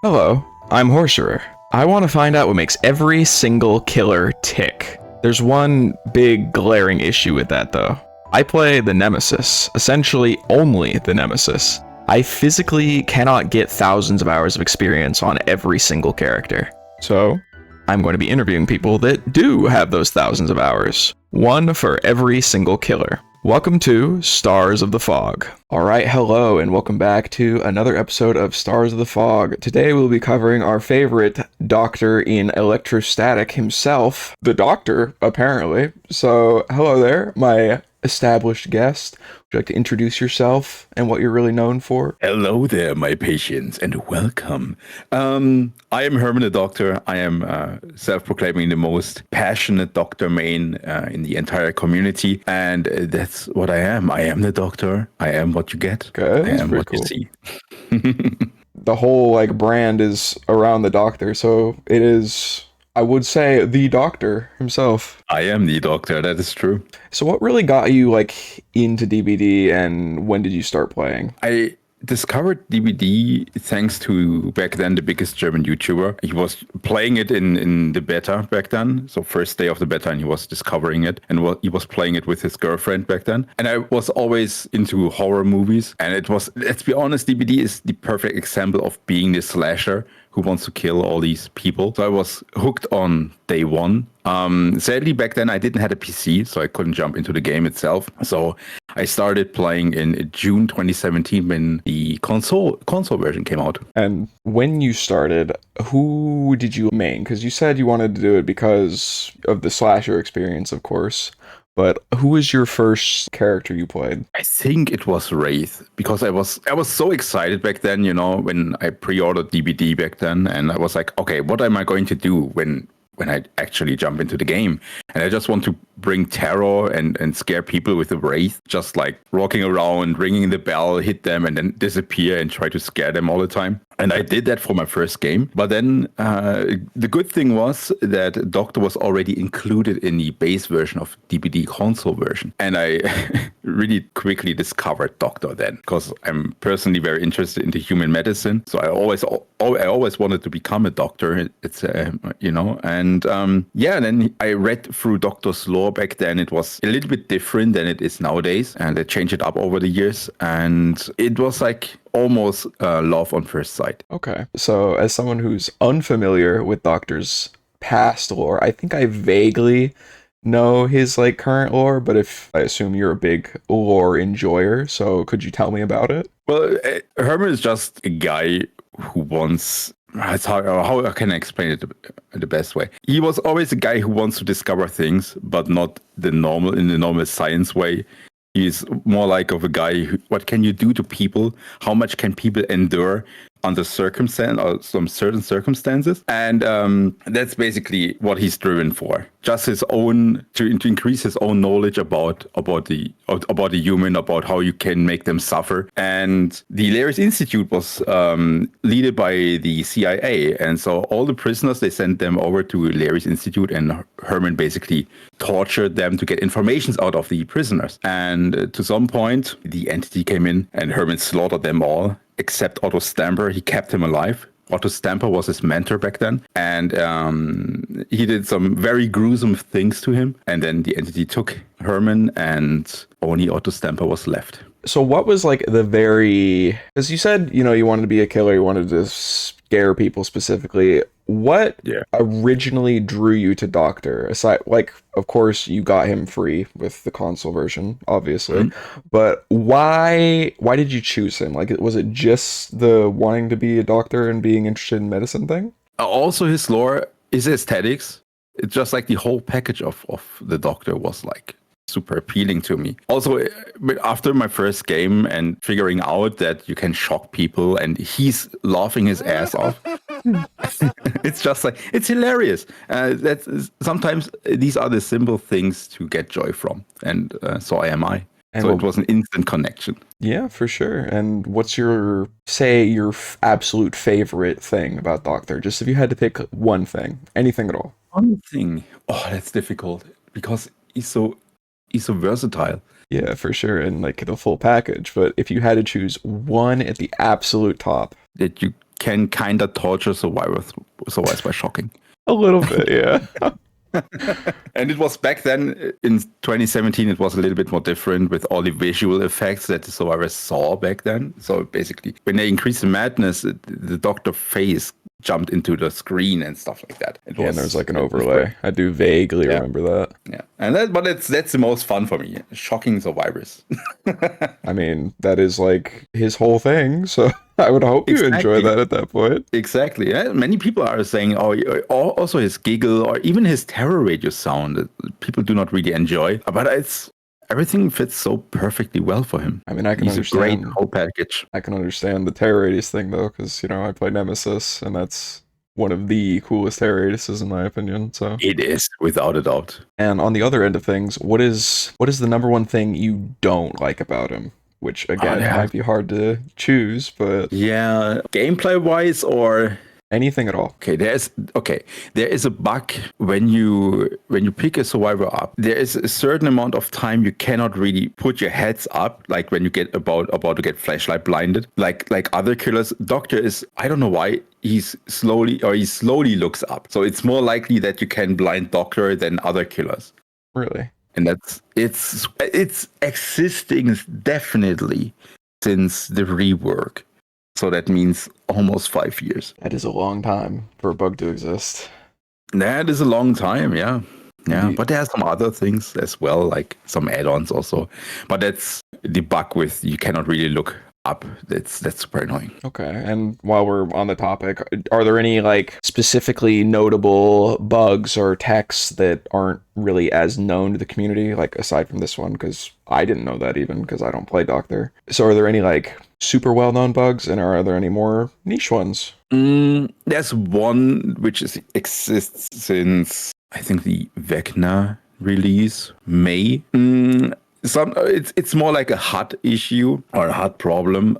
Hello, I'm Horcerer. I want to find out what makes every single killer tick. There's one big glaring issue with that though. I play the Nemesis, essentially only the Nemesis. I physically cannot get thousands of hours of experience on every single character. So, I'm going to be interviewing people that do have those thousands of hours. One for every single killer. Welcome to Stars of the Fog. Alright, hello, and welcome back to another episode of Stars of the Fog. Today we'll be covering our favorite doctor in electrostatic himself, the Doctor, apparently. So, hello there, my established guest. Would you like to introduce yourself and what you're really known for? Hello there, my patients, and welcome. I am Herman the Doctor. I am self-proclaiming the most passionate doctor main in the entire community, and that's what I am. I am the Doctor. I am what you get. Okay, I am what cool. you see. The whole brand is around the Doctor, so it is, I would say, the Doctor himself. I am the Doctor. That is true. So what really got you into DBD, and when did you start playing? I discovered DBD thanks to back then the biggest German YouTuber. He was playing it in the beta back then, so first day of the beta, and he was discovering it, and he was playing it with his girlfriend back then. And I was always into horror movies, and it was, let's be honest, DBD is the perfect example of being the slasher who wants to kill all these people. So I was hooked on day one. Sadly, back then I didn't have a PC, so I couldn't jump into the game itself. So I started playing in June 2017 when the console version came out. And when you started, who did you main? Because you said you wanted to do it because of the slasher experience, of course. But who was your first character you played? I think it was Wraith, because I was so excited back then, when I pre-ordered DBD back then, and I was like, okay, what am I going to do when I actually jump into the game? And I just want to bring terror and scare people with the Wraith, just walking around, ringing the bell, hit them, and then disappear and try to scare them all the time. And I did that for my first game. But then the good thing was that Doctor was already included in the base version of DBD console version. And I really quickly discovered Doctor then, because I'm personally very interested into human medicine. So I always wanted to become a doctor. It's and then I read through Doctor's lore back then. It was a little bit different than it is nowadays, and they changed it up over the years. And it was almost love on first sight. Okay. So as someone who's unfamiliar with Doctor's past lore, I think I vaguely know his current lore, but if I assume you're a big lore enjoyer, so could you tell me about it? Well, Herman is just a guy who wants... How can I explain it the best way? He was always a guy who wants to discover things, but not in the normal science way. He's more of a guy who, what can you do to people? How much can people endure under some certain circumstances? And that's basically what he's driven for. Just his own, to increase his own knowledge about the human, about how you can make them suffer. And the Lares Institute was led by the CIA. And so all the prisoners, they sent them over to Lares Institute, and Herman basically tortured them to get information out of the prisoners. And to some point, the entity came in and Herman slaughtered them all, except Otto Stamper. He kept him alive. Otto Stamper was his mentor back then, and he did some very gruesome things to him. And then the entity took Herman, and only Otto Stamper was left. So what was because you said, you wanted to be a killer, you wanted to scare people specifically. What originally drew you to Doctor? Aside, of course, you got him free with the console version, obviously. Mm-hmm. But why did you choose him? Was it just the wanting to be a doctor and being interested in medicine thing? Also, his lore, his aesthetics. It's just the whole package of the Doctor was super appealing to me. Also, after my first game and figuring out that you can shock people and he's laughing his ass off, it's just it's hilarious. Sometimes these are the simple things to get joy from, and so am I. And so it was an instant connection. Yeah, for sure. And what's your absolute favorite thing about Doctor? Just if you had to pick one thing, anything at all. One thing. Oh, that's difficult because he's so versatile. Yeah, for sure. And the full package. But if you had to choose one at the absolute top. That you can kind of torture survivors by shocking. A little bit, yeah. And it was back then in 2017, it was a little bit more different with all the visual effects that the survivors saw back then. So basically, when they increased the madness, the doctor face jumped into the screen and stuff like that. And there's like an overlay. I do vaguely remember that. Yeah, and that's the most fun for me. Shocking survivors. I mean, that is like his whole thing. So I would hope you enjoy that at that point. Exactly. Yeah, many people are saying, also his giggle or even his terror radio sound that people do not really enjoy. But everything fits so perfectly well for him. I mean, I can understand. He's a great whole package. I can understand the terror radius thing though, because I play Nemesis, and that's one of the coolest terror radiuses in my opinion. So it is, without a doubt. And on the other end of things, what is the number one thing you don't like about him? Which again might be hard to choose, but yeah, gameplay wise or anything at all. Okay, there is a bug when you pick a survivor up. There is a certain amount of time you cannot really put your heads up, like when you get about to get flashlight blinded. Like other killers, Doctor is, I don't know why he slowly looks up. So it's more likely that you can blind Doctor than other killers. Really? And it's existing definitely since the rework. So that means almost 5 years. That is a long time for a bug to exist. That is a long time, yeah. Yeah, but there are some other things as well, like some add-ons also. But that's the bug with you cannot really look up. That's super annoying. Okay, and while we're on the topic, are there any like specifically notable bugs or techs that aren't really as known to the community, like aside from this one? Because I didn't know that even because I don't play Doctor. So are there any like super well-known bugs, and are there any more niche ones? There's one which exists since I think the Vecna release, May. It's more like a HUD issue or a HUD problem.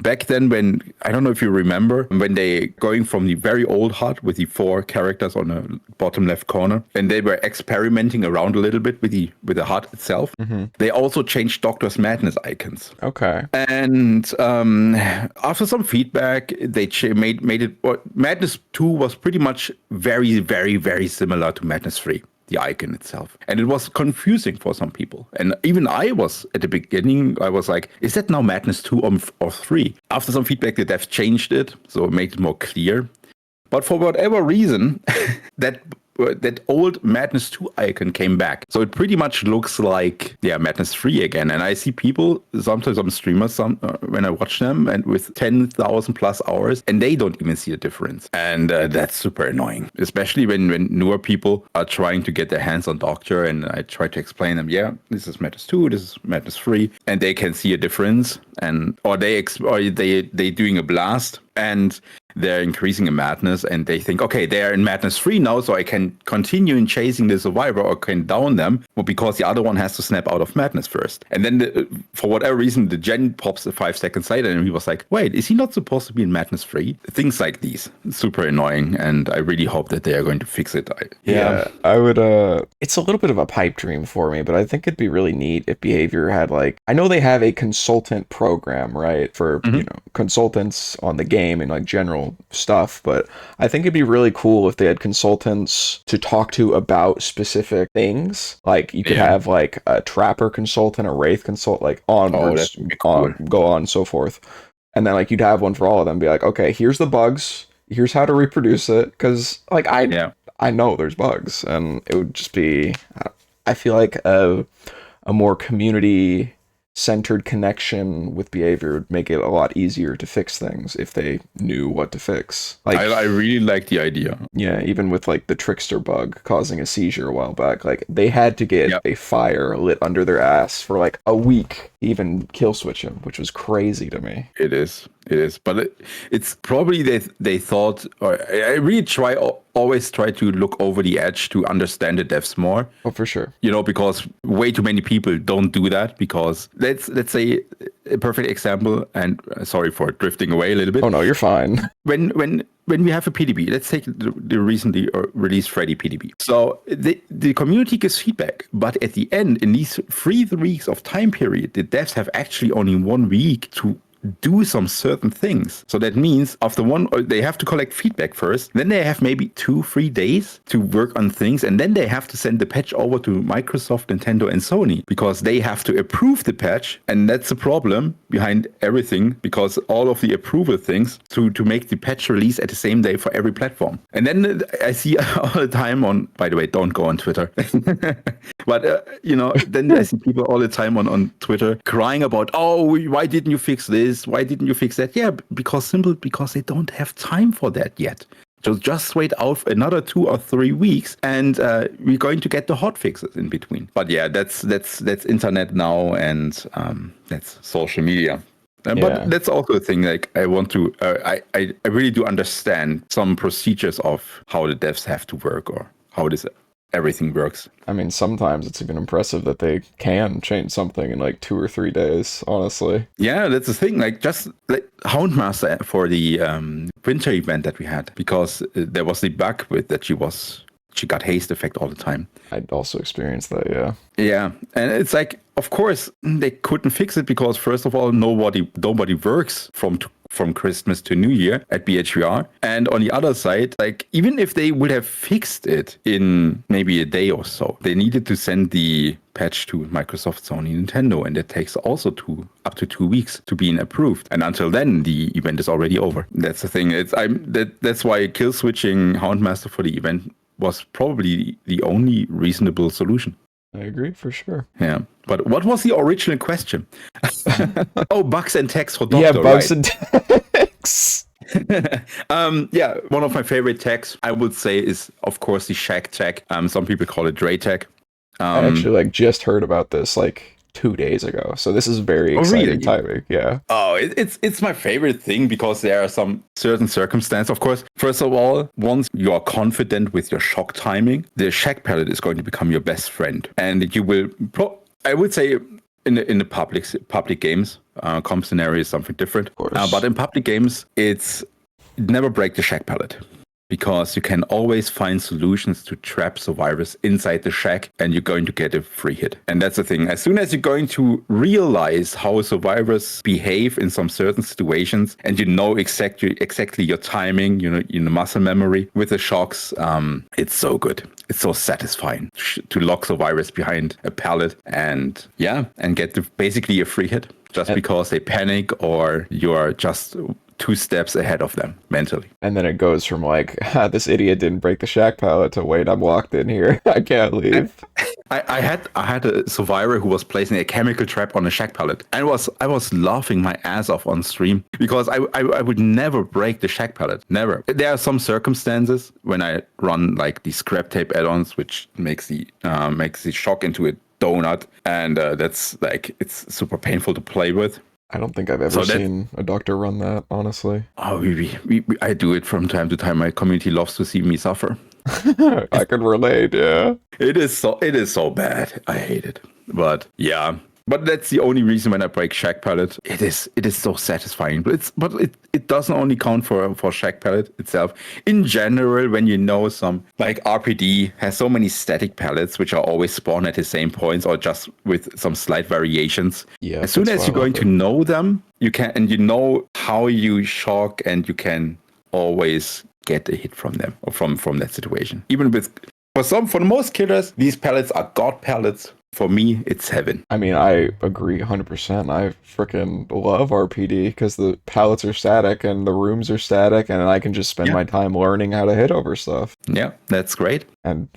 Back then, when I don't know if you remember, when they going from the very old HUD with the 4 characters on the bottom left corner, and they were experimenting around a little bit with the HUD itself. Mm-hmm. They also changed Doctor's Madness icons. Okay. And after some feedback, they made it. Madness 2 was pretty much very, very, very similar to Madness 3. The icon itself. And it was confusing for some people. And even I was, at the beginning, I was like, is that now Madness 2 or 3? After some feedback, the devs changed it, so it made it more clear. But for whatever reason, that old Madness 2 icon came back. So it pretty much looks like, Madness 3 again. And I see people, sometimes I'm streamers, when I watch them, and with 10,000 plus hours, and they don't even see a difference. And that's super annoying, especially when newer people are trying to get their hands on Doctor, and I try to explain them, this is Madness 2, this is Madness 3, and they can see a difference, or they doing a blast, and they're increasing in madness, and they think, okay, they're in Madness 3 now, so I can continue in chasing the survivor or can down them, but because the other one has to snap out of madness first. And then for whatever reason, the gen pops 5 seconds later, and he was like, wait, is he not supposed to be in Madness 3? Things like these. Super annoying, and I really hope that they are going to fix it. I would, it's a little bit of a pipe dream for me, but I think it'd be really neat if Behavior had like, I know they have a consultant program, right, for, consultants on the game and like general stuff, but I think it'd be really cool if they had consultants to talk to about specific things. Like you could have like a trapper consultant, a wraith consultant, like on go on and so forth. And then like you'd have one for all of them, be like, okay, here's the bugs, here's how to reproduce it, because like I know there's bugs, and it would just be, I feel like a more community centered connection with Behavior would make it a lot easier to fix things if they knew what to fix. Like I really like the idea. Yeah, even with like the Trickster bug causing a seizure a while back, like they had to get a fire lit under their ass for like a week, even kill switch him, which was crazy to me. It is, but it's probably they thought, or I really always try to look over the edge to understand the devs more. Oh, for sure. Because way too many people don't do that, because let's say a perfect example, and sorry for drifting away a little bit. Oh no, you're fine. When we have a PDB, let's take the recently released Freddy PDB. So the community gives feedback, but at the end, in these 3 weeks of time period, the devs have actually only 1 week to do some certain things. So that means after they have to collect feedback first, then they have maybe 2-3 days to work on things, and then they have to send the patch over to Microsoft, Nintendo, and Sony because they have to approve the patch, and that's the problem behind everything, because all of the approval things to make the patch release at the same day for every platform. And then I see all the time by the way, don't go on Twitter. But, then I see people all the time on Twitter crying about, oh, why didn't you fix this? Why didn't you fix that? Yeah, because they don't have time for that yet. So just wait out another 2 or 3 weeks, and we're going to get the hot fixes in between. But yeah, that's internet now, and that's social media. But that's also a thing. Like I want to, I really do understand some procedures of how the devs have to work or how everything works. I mean, sometimes it's even impressive that they can change something in like 2 or 3 days, honestly. Yeah, that's the thing. Like just like Houndmaster for the winter event that we had, because there was the bug with that she got haste effect all the time. I'd also experienced that, yeah. Yeah, and it's like, of course, they couldn't fix it because, first of all, nobody works from Christmas to New Year at BHVR. And on the other side, like, even if they would have fixed it in maybe a day or so, they needed to send the patch to Microsoft, Sony, Nintendo, and it takes also up to 2 weeks to be approved. And until then, the event is already over. That's the thing. That's why kill switching Houndmaster for the event was probably the only reasonable solution. I agree, for sure. Yeah. But what was the original question? Oh, bugs and tags for Doctor, yeah, bugs right? and tags. Yeah, one of my favorite tags, I would say, is, of course, the Shag tag. Some people call it Dre tag. I actually just heard about this 2 days ago, so this is very exciting timing. Yeah. Oh, it's my favorite thing because there are some certain circumstances. Of course, first of all, once you are confident with your shock timing, the Shag palette is going to become your best friend, and you will. I would say in the public games, comp scenario is something different. But in public games, it's never break the Shag palette. Because you can always find solutions to trap survivors inside the shack, and you're going to get a free hit. And that's the thing. As soon as you're going to realize how survivors behave in some certain situations, and you know exactly your timing, in the muscle memory with the shocks, it's so good. It's so satisfying to lock survivors behind a pallet and get basically a free hit just because they panic or you're just 2 steps ahead of them mentally. And then it goes from this idiot didn't break the shack pallet to wait, I'm locked in here. I can't leave. I had a survivor who was placing a chemical trap on a shack pallet. And I was laughing my ass off on stream because I would never break the shack pallet. Never. There are some circumstances when I run the scrap tape add-ons, which makes the shock into a donut, and that's it's super painful to play with. I don't think I've ever seen a doctor run that, honestly. Oh, I do it from time to time. My community loves to see me suffer. I can relate, yeah. It is so bad. I hate it. But yeah. But that's the only reason when I break Shag palette. It is so satisfying. But it doesn't only count for Shag palette itself. In general, when some RPD has so many static palettes which are always spawned at the same points or just with some slight variations. Yeah. As soon as you're going to know them, you can, and you know how you shock, and you can always get a hit from them or from that situation. Even for the most killers, these palettes are god palettes. For me, it's heaven. I mean, I agree 100%. I freaking love RPD because the pallets are static and the rooms are static, and I can just spend my time learning how to hit over stuff. Yeah, that's great. And,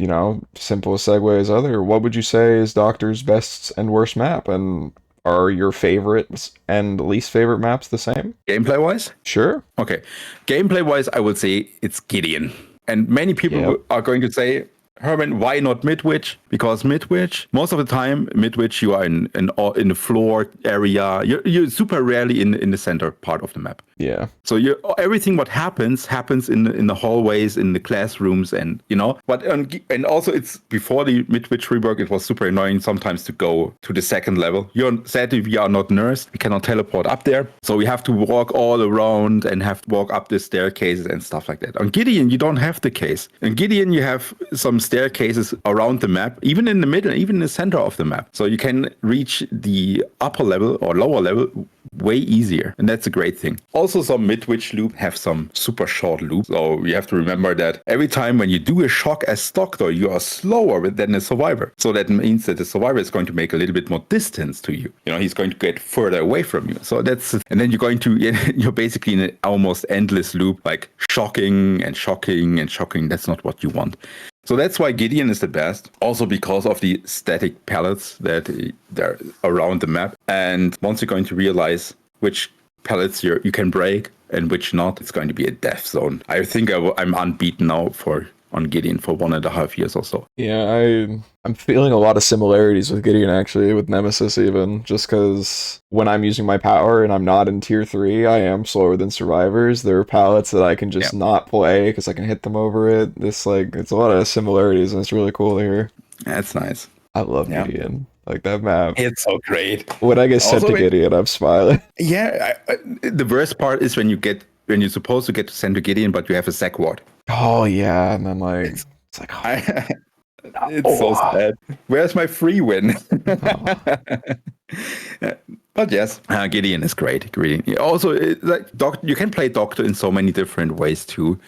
simplest segue as other. What would you say is Doctor's best and worst map? And are your favorites and least favorite maps the same? Gameplay-wise? Sure. Okay. Gameplay-wise, I would say it's Gideon. And many people are going to say, Herman, why not Midwich? Because Midwich, most of the time, you are in the floor area. You're super rarely in the center part of the map. Yeah. So everything what happens in the hallways, in the classrooms, and But and also it's before the mid-witch rework, it was super annoying sometimes to go to the second level. Sadly we are not nursed, we cannot teleport up there, so we have to walk all around and have to walk up the staircases and stuff like that. On Gideon, you don't have the case. In Gideon, you have some staircases around the map, even in the middle, even in the center of the map, so you can reach the upper level or lower level way easier, and that's a great thing. Also, some mid-witch loop have some super short loops, so you have to remember that every time when you do a shock as Doctor, you are slower than the survivor. So that means that the survivor is going to make a little bit more distance to you. He's going to get further away from you. So and then you're basically in an almost endless loop, like shocking and shocking and shocking. That's not what you want. So that's why Gideon is the best. Also because of the static pallets that they're around the map. And once you're going to realize which pallets you can break and which not, it's going to be a death zone. I think I'm unbeaten now on Gideon for 1.5 years or so. Yeah, I'm feeling a lot of similarities with Gideon, actually, with Nemesis even, just because when I'm using my power and I'm not in tier 3, I am slower than survivors. There are pallets that I can just not play because I can hit them over it. It's a lot of similarities, and it's really cool to hear. That's nice. I love Gideon. Like, that map. It's so great. When I get sent to Gideon, I'm smiling. Yeah, the worst part is when you're supposed to get to send to Gideon, but you have a sec ward. Oh, yeah, and then, like, it's like... It's so sad. Where's my free win? But yes, Gideon is great. Also, you can play Doctor in so many different ways too.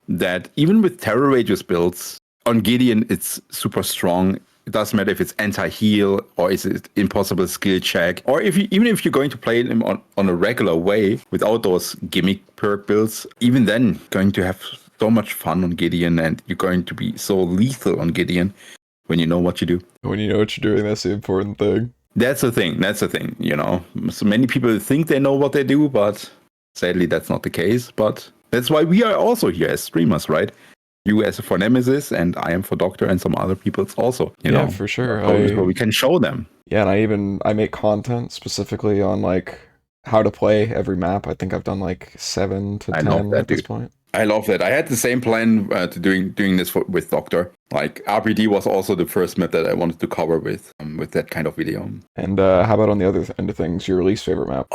That even with Terror Radius builds on Gideon, it's super strong. It doesn't matter if it's anti-heal or is it impossible skill check, or even if you're going to play him on a regular way without those gimmick perk builds. Even then, going to have so much fun on Gideon, and you're going to be so lethal on Gideon when you know what you do. When you know what you're doing, that's the important thing. That's the thing. So many people think they know what they do, but sadly that's not the case. But that's why we are also here as streamers, right? You as for Nemesis, and I am for Doctor, and some other people also. Yeah, for sure. Where we can show them. Yeah, and I make content specifically on like how to play every map. I think I've done like 7 to 10 at this point. I love that. I had the same plan to doing this with Doctor. Like RPD was also the first map that I wanted to cover with that kind of video. And how about on the other end of things, your least favorite map?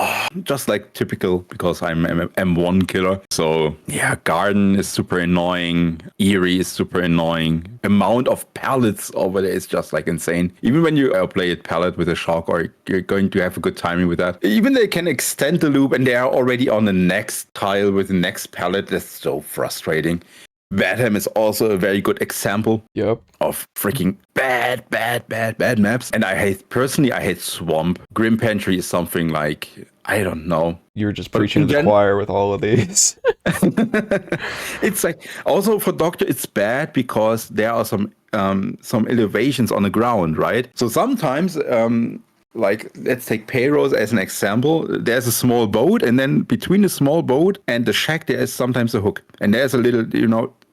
Just like typical, because I'm an M1 killer. So yeah, Garden is super annoying. Eerie is super annoying. Amount of pallets over there is just like insane. Even when you play a pallet with a shock, or you're going to have a good timing with that. Even they can extend the loop and they are already on the next tile with the next pallet. That's so frustrating. Badham is also a very good example of freaking bad maps. And I hate Swamp. Grim Pantry is something like, I don't know. You're just preaching to the choir with all of these. It's like, also for Doctor, it's bad because there are some elevations on the ground, right? So sometimes... like, let's take Payros as an example. There's a small boat, and then between the small boat and the shack, there is sometimes a hook. And there's a little,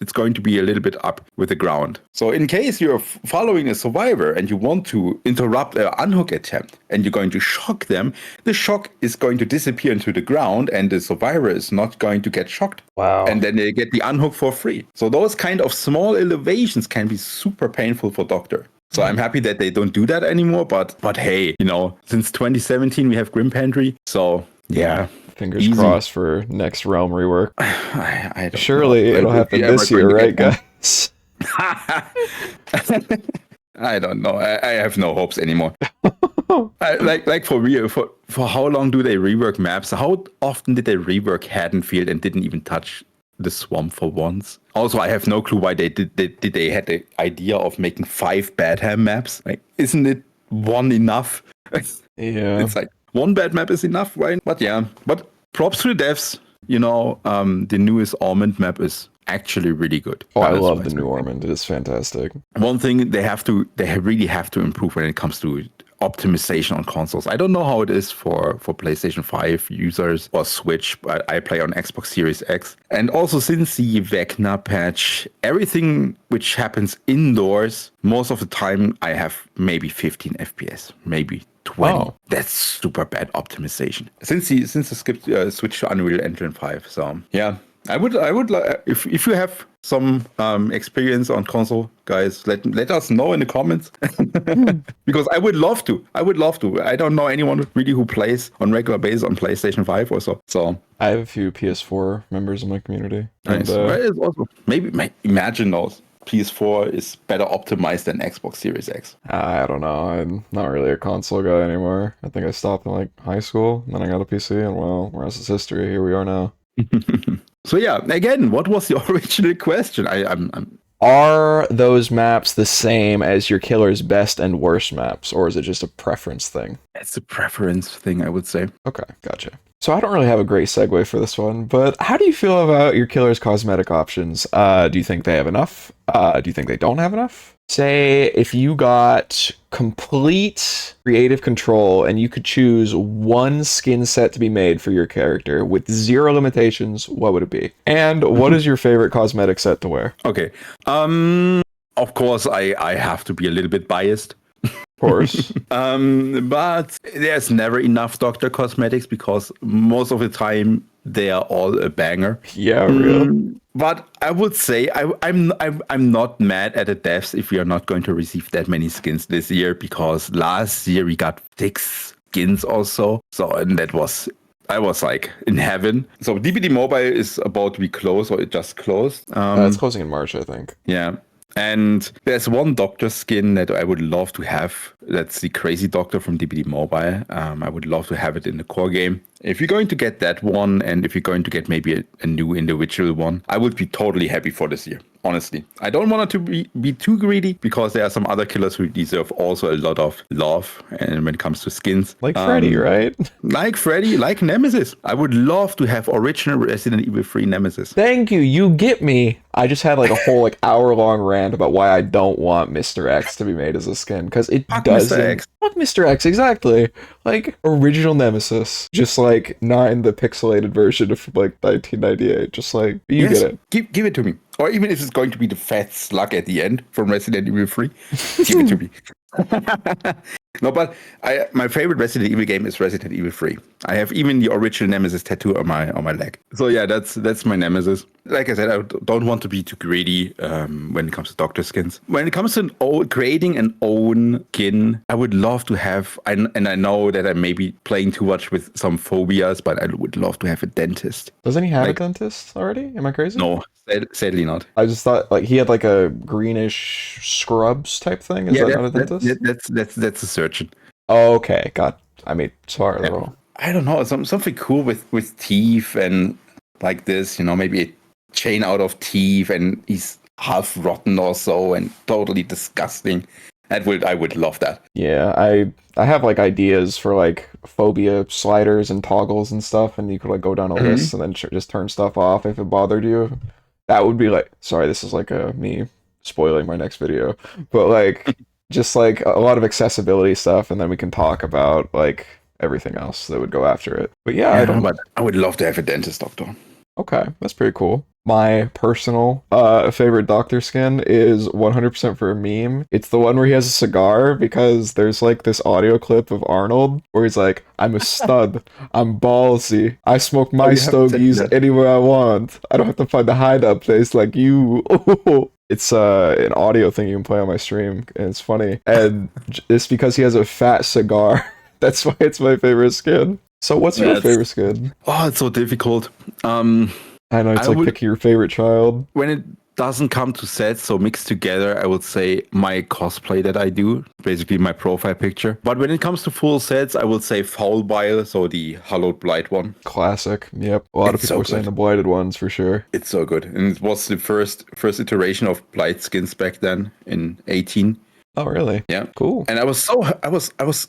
it's going to be a little bit up with the ground. So in case you're following a survivor and you want to interrupt an unhook attempt and you're going to shock them, the shock is going to disappear into the ground and the survivor is not going to get shocked. Wow. And then they get the unhook for free. So those kind of small elevations can be super painful for Doctor. So I'm happy that they don't do that anymore, but hey, since 2017 we have Grim Pantry, so yeah. Fingers crossed for next Realm rework. I don't Surely know. it'll happen this year, right, guys? I don't know. I have no hopes anymore. Like for real, for how long do they rework maps? How often did they rework Haddonfield and didn't even touch the Swamp for once? Also, I have no clue why they had the idea of making 5 Badham maps. Like, isn't it one enough? Yeah, it's like one bad map is enough, right? But yeah, but props to the devs. The newest Almond map is actually really good. Oh, I love the new Almond. It is fantastic. One thing they really have to improve when it comes to optimization on consoles. I don't know how it is for PlayStation 5 users or Switch, but I play on Xbox Series X. And also since the Vecna patch, everything which happens indoors, most of the time I have maybe 15 FPS, maybe 20. Oh. That's super bad optimization. Since the switch to Unreal Engine 5. So yeah. I would if you have some experience on console, guys, let us know in the comments because I would love to. I don't know anyone really who plays on regular basis on PlayStation 5 or so. So I have a few PS4 members in my community. nice. And, Well, it's also, maybe imagine those. PS4 is better optimized than Xbox Series X. I don't know. I'm not really a console guy anymore. I think I stopped in like high school, and then I got a PC, and well, the rest is history. Here we are now. So yeah, again, what was the original question? Are those maps the same as your killer's best and worst maps, or is it just a preference thing? It's a preference thing, I would say. Okay, gotcha. So I don't really have a great segue for this one, but how do you feel about your killer's cosmetic options? Do you think they have enough? Do you think they don't have enough? Say if you got complete creative control and you could choose one skin set to be made for your character with 0 limitations, what would it be? And what is your favorite cosmetic set to wear? Okay. Of course, I have to be a little bit biased. Of course. But there's never enough Doctor cosmetics because most of the time they are all a banger. Yeah, real. But I would say I'm not mad at the devs if we are not going to receive that many skins this year because last year we got 6 skins also. So and I was like in heaven. So DBD Mobile is about to be closed, or it just closed. It's closing in March, I think. Yeah. And there's one Doctor skin that I would love to have. That's the Crazy Doctor from DBD Mobile. I would love to have it in the core game. If you're going to get that one, and if you're going to get maybe a new individual one, I would be totally happy for this year. Honestly, I don't want it to be too greedy because there are some other killers who deserve also a lot of love. And when it comes to skins, like Freddy, right? Like Freddy, like Nemesis. I would love to have original Resident Evil 3 Nemesis. Thank you. You get me. I just had like a whole like hour-long rant about why I don't want Mr. X to be made as a skin because it doesn't. Mr. X. Fuck Mr. X, exactly. Like original Nemesis, just like not in the pixelated version of like 1998. Just like you get it. Give it to me. Or even if it's going to be the fat slug at the end from Resident Evil 3, give it to me. No, but my favorite Resident Evil game is Resident Evil 3. I have even the original Nemesis tattoo on my leg. So yeah, that's my Nemesis. Like I said, I don't want to be too greedy when it comes to Doctor skins. When it comes to creating an own skin, I would love to have, and I know that I may be playing too much with some phobias, but I would love to have a dentist. Doesn't he have a dentist already? Am I crazy? No, sadly not. I just thought like he had like a greenish scrubs type thing. Is that not a dentist? That's a surgeon. Oh, okay, sorry, little. I don't know, something cool with teeth and like this, maybe a chain out of teeth, and he's half rotten or so and totally disgusting. I would love that. Yeah, I have like ideas for like phobia sliders and toggles and stuff, and you could like go down a list and then just turn stuff off if it bothered you. That would be like, sorry, this is like me spoiling my next video, but like just like a lot of accessibility stuff, and then we can talk about like everything else that would go after it. But yeah, but I would love to have a dentist doctor. Okay, that's pretty cool. My personal favorite Doctor skin is 100% for a meme. It's the one where he has a cigar because there's like this audio clip of Arnold where he's like, I'm a stud, I'm ballsy, I smoke my stogies anywhere I want. I don't have to find a hideout place like you. It's an audio thing you can play on my stream, and it's funny. And it's because he has a fat cigar. That's why it's my favorite skin. So what's your favorite skin? Oh, it's so difficult. I know, it's like picking your favorite child. When it doesn't come to sets, so mixed together, I would say my cosplay that I do, basically my profile picture. But when it comes to full sets, I would say Foul Bile, so the Hallowed Blight one. Classic, yep. A lot of people are saying the Blighted ones for sure. It's so good. And it was the first iteration of Blight skins back then in 18. Oh, really? Yeah. Cool. And I was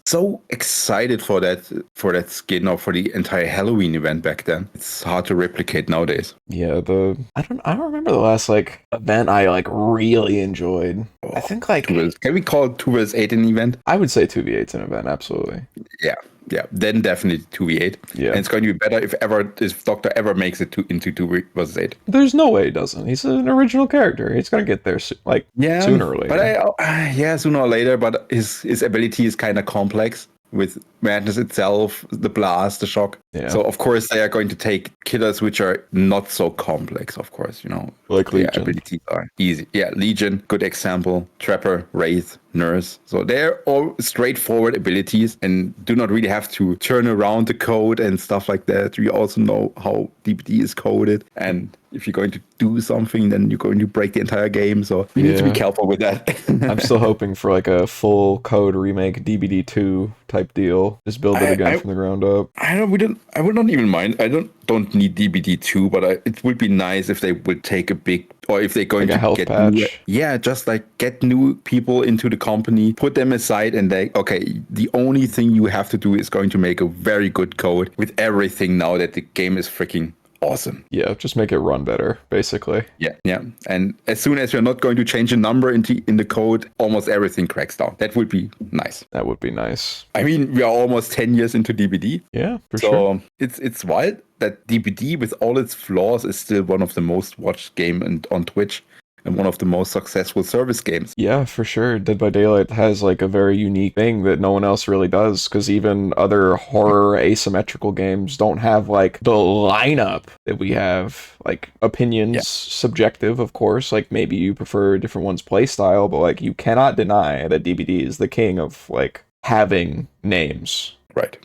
so excited for that skin or for the entire Halloween event back then. It's hard to replicate nowadays. Yeah, I don't remember the last like event I like really enjoyed. I think like Can we call it 2v8 an event? I would say 2v8's an event, absolutely. Yeah. Yeah, then definitely 2v8. Yeah. And it's going to be better if Doctor ever makes it into 2 versus 8. There's no way he doesn't. He's an original character. He's gonna get there sooner or later. But sooner or later. But his ability is kind of complex with madness itself, the blast, the shock. Yeah. So of course they are going to take killers which are not so complex. Of course, Like their Legion. abilities are easy. Yeah, Legion, good example. Trapper, Wraith, Nurse. So they're all straightforward abilities and do not really have to turn around the code and stuff like that. We also know how DBD is coded, and if you're going to do something, then you're going to break the entire game. So we need to be careful with that. I'm still hoping for like a full code remake DBD2 type deal. Just build it again from the ground up. I would not even mind. I don't need DBD2, but it would be nice if they would take a big, or if they're going Like a to health get patch. just like get new people into the company, put them aside, and the only thing you have to do is going to make a very good code with everything now that the game is freaking awesome. Yeah, just make it run better, basically. Yeah. And as soon as you're not going to change a number in the code, almost everything cracks down. That would be nice. That would be nice. I mean, we are almost 10 years into DBD. Yeah, for So sure. it's wild that DBD, with all its flaws, is still one of the most watched game on Twitch and one of the most successful service games. Yeah, for sure. Dead by Daylight has like a very unique thing that no one else really does, because even other horror asymmetrical games don't have like the lineup that we have. Like opinions, subjective, of course. Like maybe you prefer different one's play style, but like you cannot deny that DBD is the king of like having names. Right.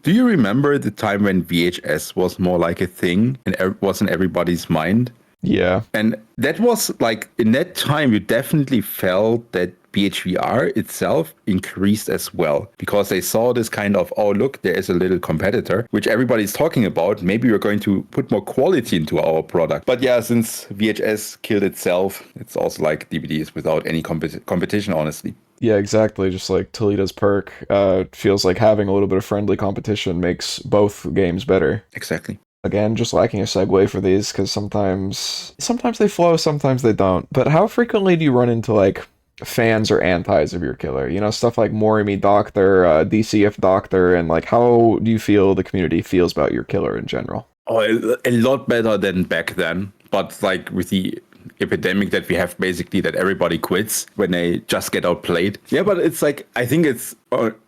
Do you remember the time when VHS was more like a thing and was in everybody's mind? Yeah. And that was like, in that time, you definitely felt that BHVR itself increased as well, because they saw this kind of, oh, look, there is a little competitor, which everybody's talking about. Maybe we're going to put more quality into our product. But yeah, since VHS killed itself, it's also like DBD is without any competition, honestly. Yeah, exactly. Just like Toledo's perk, feels like having a little bit of friendly competition makes both games better. Exactly. Again, just lacking a segue for these, because sometimes they flow, sometimes they don't. But how frequently do you run into like fans or antis of your killer? Stuff like Morimi Doctor, DCF Doctor, and like how do you feel the community feels about your killer in general? Oh, a lot better than back then. But like with the epidemic that we have, basically, that everybody quits when they just get outplayed. Yeah, but it's like, I think it's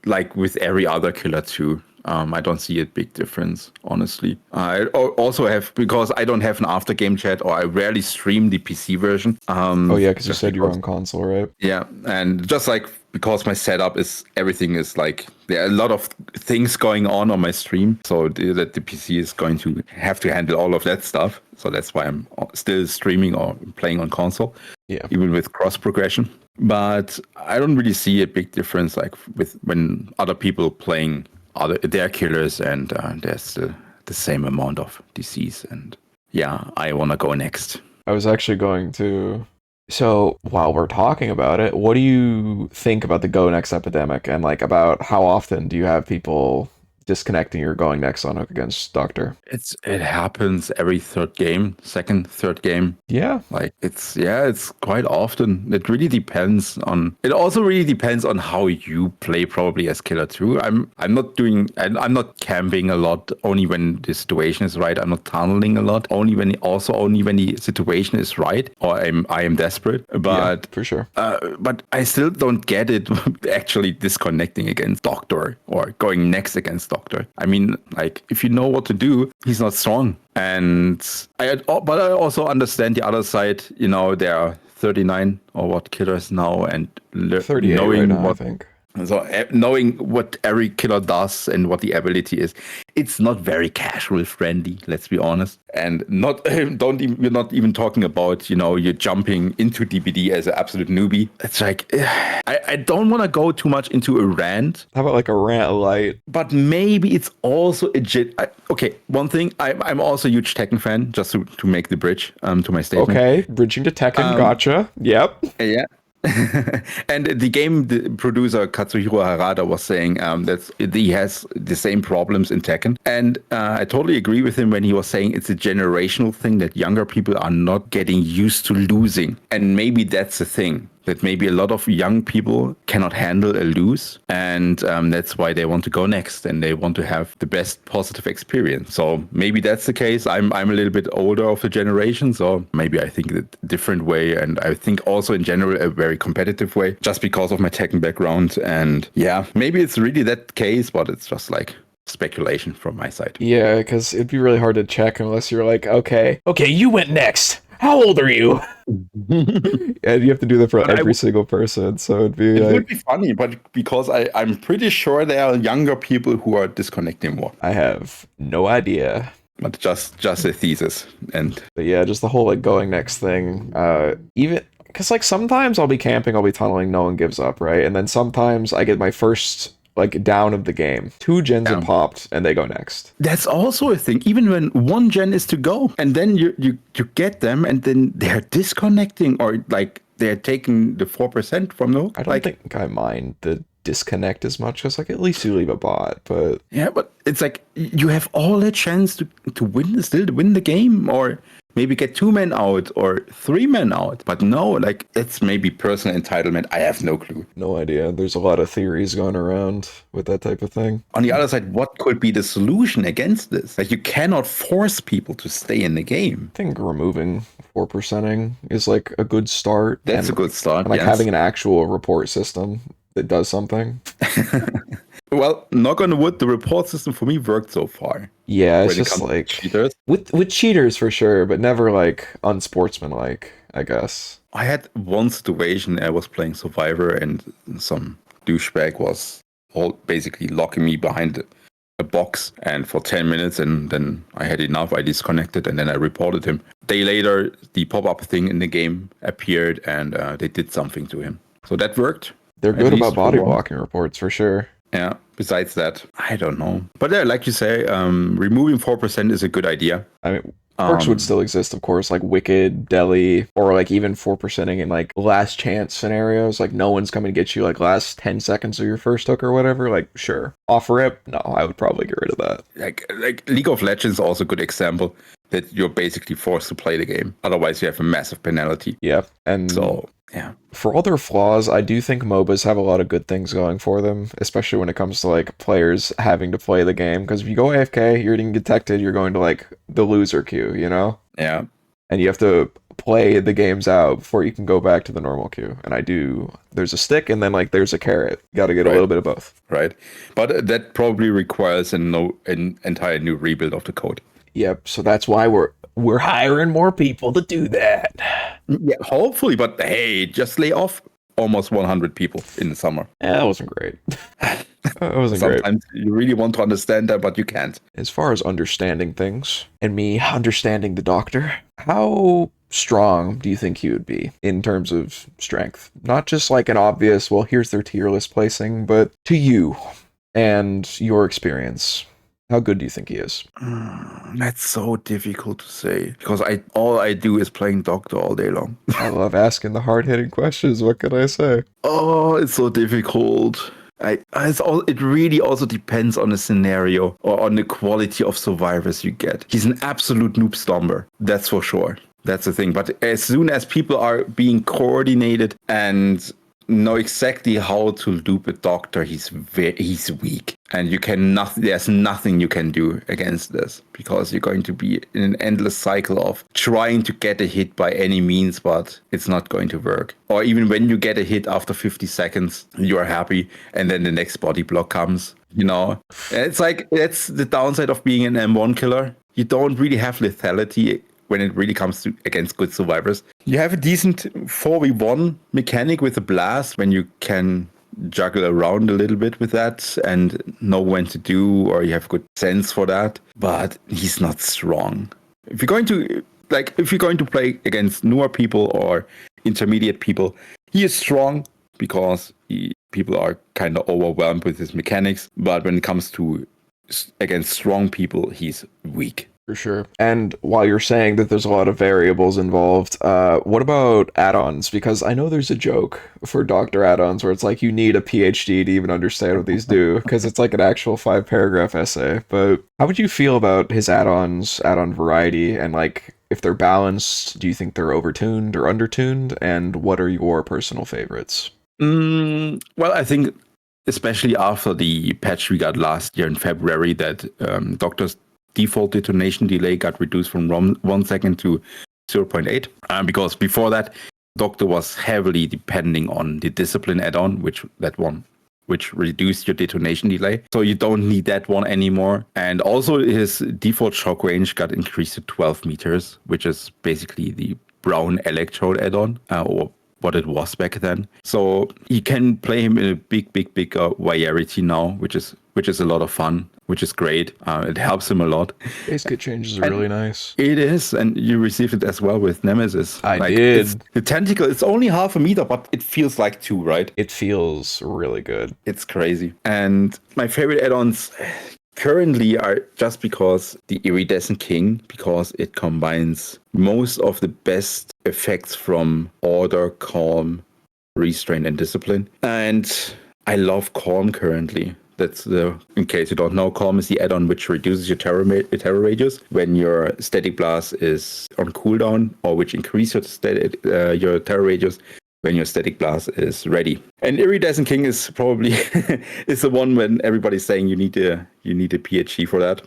like with every other killer too. I don't see a big difference, honestly. I also have, because I don't have an after game chat, or I rarely stream the PC version. Oh yeah, because you said you were on console, right? Yeah, and just like, because my setup is, everything is like, there are a lot of things going on my stream, so that the PC is going to have to handle all of that stuff. So that's why I'm still streaming or playing on console, even with cross progression. But I don't really see a big difference, like with when other people playing their killers, and there's the same amount of disease. And yeah, I want to go next. I was actually going to. So while we're talking about it, what do you think about the Go-Next Epidemic, and like about how often do you have people disconnecting or going next on Hook against Doctor? It happens every third game. Yeah. Like it's quite often. It also really depends on how you play, probably, as killer too. I'm not camping a lot, only when the situation is right. I'm not tunneling a lot, only when the situation is right, or I am desperate. But for sure. But I still don't get it actually disconnecting against Doctor or going next against Doctor. I mean, like, if you know what to do, he's not strong. But I also understand the other side. There are 39 or what killers now, and 38 knowing right now, what I think. So knowing what every killer does and what the ability is, it's not very casual friendly, let's be honest. And we're not even talking about, you're jumping into DBD as an absolute newbie. It's like, I don't want to go too much into a rant. How about like a rant light? But maybe it's also okay, one thing, I'm also a huge Tekken fan, just to make the bridge to my statement. Okay, bridging to Tekken, gotcha. Yep. Yeah. And the producer Katsuhiro Harada was saying that he has the same problems in Tekken. And I totally agree with him when he was saying it's a generational thing that younger people are not getting used to losing. And maybe that's the thing. That maybe a lot of young people cannot handle a lose, and that's why they want to go next, and they want to have the best positive experience. So maybe that's the case. I'm a little bit older of the generation, so maybe I think a different way, and I think also in general a very competitive way, just because of my Tekken background. And yeah, maybe it's really that case, but it's just like speculation from my side. Yeah, because it'd be really hard to check unless you're like, okay, you went next. How old are you? And you have to do that for every single person, so it'd be it would be funny, but because I'm pretty sure there are younger people who are disconnecting more. I have no idea. But just a thesis. But yeah, just the whole like going next thing. Even because like sometimes I'll be camping, I'll be tunneling, no one gives up, right? And then sometimes I get my first like down of the game. 2 gens are popped and they go next. That's also a thing. Even when 1 gen is to go, and then you get them, and then they're disconnecting, or like they're taking the 4% from the hook. I don't think I mind the disconnect as much, because like at least you leave a bot. But yeah, but it's like you have all the chance to win the game, or maybe get 2 men out or 3 men out. But no, like it's maybe personal entitlement. I have no clue. No idea. There's a lot of theories going around with that type of thing. On the other side, what could be the solution against this? Like you cannot force people to stay in the game. I think removing 4%ing is like a good start. That's a good start. And like having an actual report system that does something. Well, knock on wood, the report system for me worked so far. Yeah, it's just like cheaters. With cheaters for sure, but never like unsportsmanlike, I guess. I had one situation. I was playing Survivor, and some douchebag was basically locking me behind a box, and for 10 minutes, and then I had enough. I disconnected, and then I reported him. Day later, the pop-up thing in the game appeared, and they did something to him. So that worked. They're good about body blocking reports for sure. Yeah. Besides that, I don't know. But yeah, like you say, removing 4% is a good idea. I mean, perks would still exist, of course, like Wicked, Deli, or like even 4%ing in like last chance scenarios. Like no one's coming to get you like last 10 seconds of your first hook or whatever. Like, sure. Off rip? No, I would probably get rid of that. Like League of Legends is also a good example that you're basically forced to play the game. Otherwise, you have a massive penalty. Yeah. And so, yeah. For all their flaws, I do think MOBAs have a lot of good things going for them, especially when it comes to like players having to play the game. Because if you go AFK, you're getting detected, you're going to like the loser queue, you know? Yeah. And you have to play the games out before you can go back to the normal queue. And there's a stick and then like there's a carrot. You got to get a little bit of both. Right. But that probably requires an entire new rebuild of the code. Yep. So that's why we're hiring more people to do that. Yeah, hopefully, but hey, just lay off almost 100 people in the summer. Yeah, that wasn't great. Sometimes you really want to understand that, but you can't. As far as understanding things, and me understanding the doctor, how strong do you think he would be in terms of strength? Not just like an obvious, well, here's their tier list placing, but to you and your experience. How good do you think he is? That's so difficult to say, because all I do is playing doctor all day long. I love asking the hard-hitting questions. What can I say? Oh, it's so difficult. It really also depends on the scenario or on the quality of survivors you get. He's an absolute noob stomper, that's for sure. That's the thing. But as soon as people are being coordinated and know exactly how to dupe a doctor, he's weak, and there's nothing you can do against this, because you're going to be in an endless cycle of trying to get a hit by any means, but it's not going to work. Or even when you get a hit after 50 seconds, you are happy, and then the next body block comes. You know, it's like that's the downside of being an M1 killer. You don't really have lethality when it really comes to against good survivors. You have a decent 4v1 mechanic with a blast, when you can juggle around a little bit with that and know when to do, or you have good sense for that. But he's not strong. If you're going to play against newer people or intermediate people, he is strong, because people are kind of overwhelmed with his mechanics. But when it comes to against strong people, he's weak. For sure. And while you're saying that there's a lot of variables involved, what about add-ons? Because I know there's a joke for Dr. Addons where it's like you need a PhD to even understand what these do, because it's like an actual 5-paragraph essay. But how would you feel about his add-ons, add-on variety, and like if they're balanced, do you think they're overtuned or undertuned? And what are your personal favorites? Well, I think especially after the patch we got last year in February that Doctor's default detonation delay got reduced from 1 second to 0.8. Because before that, Doctor was heavily depending on the discipline add-on, which reduced your detonation delay. So you don't need that one anymore. And also his default shock range got increased to 12 meters, which is basically the brown electrode add-on, or what it was back then. So you can play him in a big variety now, which is a lot of fun, which is great. It helps him a lot. Base kit changes are really nice. It is, and you received it as well with Nemesis. I did. The tentacle, it's only half a meter, but it feels like 2, right? It feels really good. It's crazy. And my favorite add-ons currently are just because the Iridescent King, because it combines most of the best effects from order, calm, restraint, and discipline. And I love calm currently. That's in case you don't know, calm is the add-on which reduces your terror radius when your static blast is on cooldown, or which increases your terror radius when your static blast is ready. And Iridescent King is probably is the one when everybody's saying you need a PhD for that.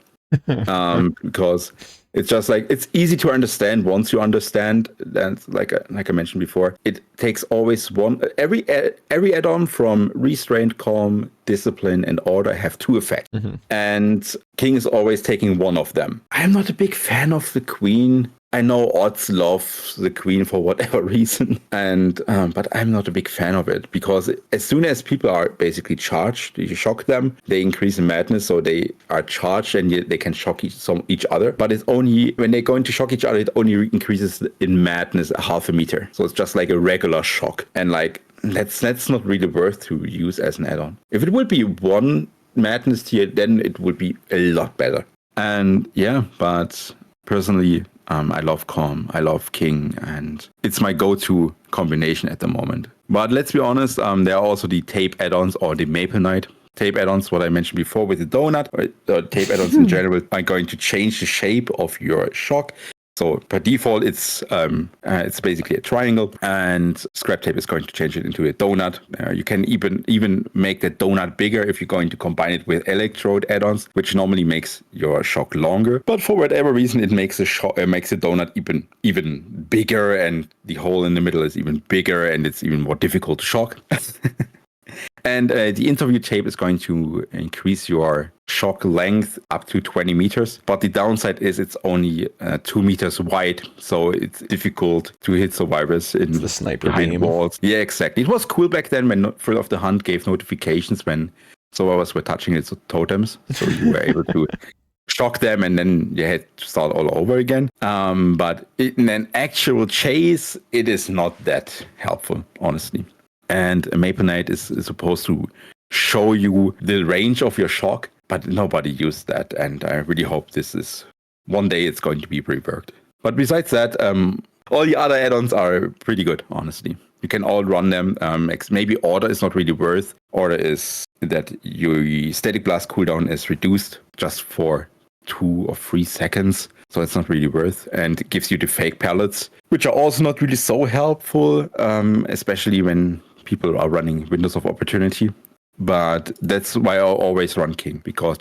Because it's just like, it's easy to understand once you understand that, like I mentioned before, it takes always every add-on from restraint, calm, discipline, and order have 2 effects. And King is always taking one of them. I'm not a big fan of the Queen. I know odds love the Queen for whatever reason, and but I'm not a big fan of it, because as soon as people are basically charged, you shock them, they increase in madness, so they are charged and they can shock each other. But it's only when they're going to shock each other, it only increases in madness a half a meter. So it's just like a regular shock, and like that's not really worth to use as an add-on. If it would be 1 madness tier, then it would be a lot better. And yeah, but personally, I love Calm, I love King, and it's my go-to combination at the moment. But let's be honest, there are also the tape add-ons or the Maple Knight. Tape add-ons, what I mentioned before with the donut, or tape add-ons in general, are going to change the shape of your shock. So per default, it's basically a triangle, and scrap tape is going to change it into a donut. You can even make the donut bigger if you're going to combine it with electrode add-ons, which normally makes your shock longer. But for whatever reason, it makes the donut even bigger, and the hole in the middle is even bigger, and it's even more difficult to shock. And the interview tape is going to increase your shock length up to 20 meters. But the downside is it's only 2 meters wide. So it's difficult to hit survivors in the sniper behind beam. Walls. Yeah, exactly. It was cool back then when Thrill of the Hunt gave notifications when survivors were touching its totems. So you were able to shock them, and then you had to start all over again. But in an actual chase, it is not that helpful, honestly. And a Maple Knight is supposed to show you the range of your shock, but nobody used that. And I really hope one day it's going to be reworked. But besides that, all the other add-ons are pretty good, honestly. You can all run them. Maybe Order is not really worth. Order is that your static blast cooldown is reduced just for 2 or 3 seconds. So it's not really worth. And it gives you the fake pellets, which are also not really so helpful, especially when people are running Windows of Opportunity. But that's why I always run King, because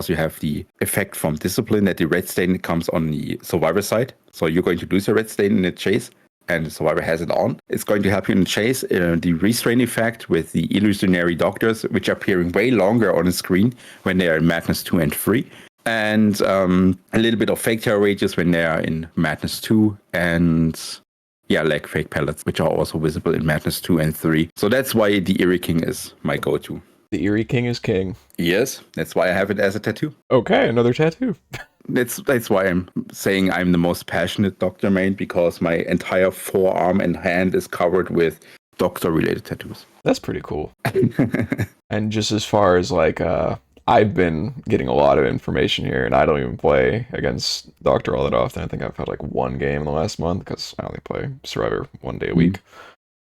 you have the effect from Discipline that the red stain comes on the survivor side. So you're going to lose your red stain in the chase, and the survivor has it on. It's going to help you in the chase. The restrain effect with the illusionary doctors, which are appearing way longer on the screen when they are in Madness 2 and 3. And a little bit of fake terror rages when they are in Madness 2, and like fake pellets, which are also visible in Madness 2 and 3. So that's why the Eerie King is my go-to. The Eerie King is king. Yes, that's why I have it as a tattoo. Okay, another tattoo. That's why I'm saying I'm the most passionate Doctor main, because my entire forearm and hand is covered with Doctor-related tattoos. That's pretty cool. And just as far as like I've been getting a lot of information here, and I don't even play against Doctor all that often. I think I've had like one game in the last month because I only play Survivor 1 day a week.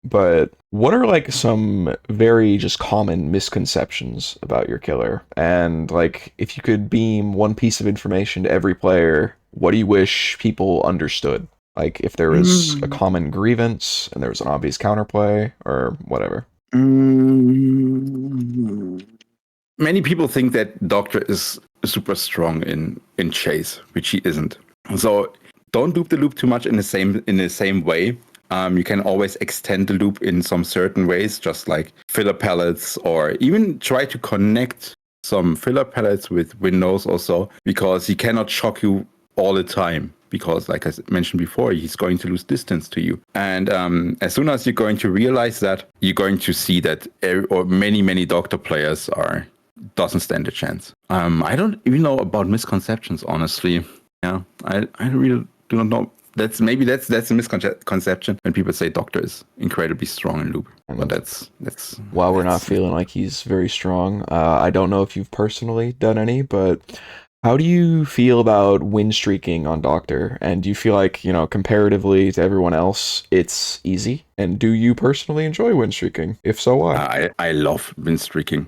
But what are like some very just common misconceptions about your killer? And like, if you could beam one piece of information to every player, what do you wish people understood? Like, if there was a Mm. common grievance and there was an obvious counterplay or whatever. Mm. Many people think that Doctor is super strong in chase, which he isn't. So don't loop the loop too much in the same way. You can always extend the loop in some certain ways, just like filler palettes, or even try to connect some filler palettes with windows also, because he cannot shock you all the time. Because, like I mentioned before, he's going to lose distance to you. And as soon as you're going to realize that, you're going to see that many Doctor players doesn't stand a chance. I don't even know about misconceptions, honestly. Yeah, I really do not know. That's a misconception when people say Doctor is incredibly strong in loop. But that's While we're not feeling like he's very strong, I don't know if you've personally done any, but how do you feel about win streaking on Doctor? And do you feel like, comparatively to everyone else, it's easy? And do you personally enjoy win streaking? If so, why? I love Winstreaking.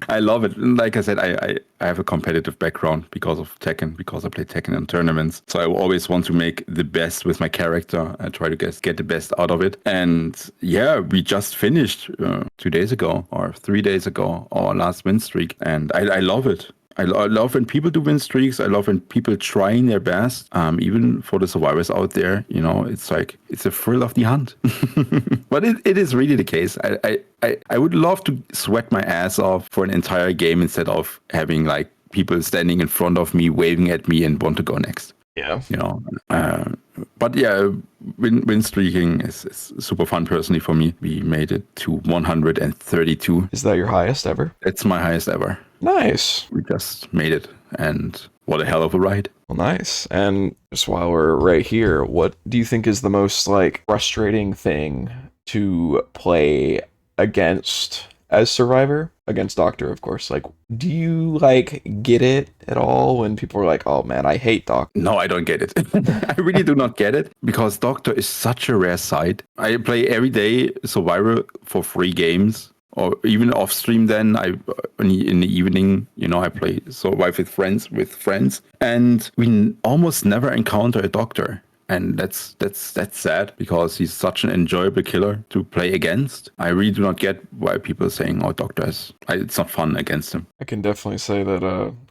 I love it. Like I said, I have a competitive background because of Tekken, because I play Tekken in tournaments. So I always want to make the best with my character. I try to get the best out of it. And yeah, we just finished 2 days ago or 3 days ago our last win streak. And I love it. I love when people do win streaks. I love when people trying their best. Even for the survivors out there, it's like it's a thrill of the hunt. But it is really the case. I would love to sweat my ass off for an entire game instead of having like people standing in front of me, waving at me, and want to go next. Yeah. But yeah, win streaking is super fun personally for me. We made it to 132. Is that your highest ever? It's my highest ever. Nice. We just made it, and what a hell of a ride. Well, nice. And just while we're right here, what do you think is the most like frustrating thing to play against as Survivor? Against Doctor, of course. Like, do you like get it at all when people are like, "Oh man, I hate Doctor"? No, I don't get it. I really do not get it, because Doctor is such a rare sight. I play every day Survivor for 3 games. Or even off stream, then in the evening, I play Survive with friends, and we almost never encounter a Doctor. And that's sad, because he's such an enjoyable killer to play against. I really do not get why people are saying, "Oh, Doctor it's not fun against him." I can definitely say that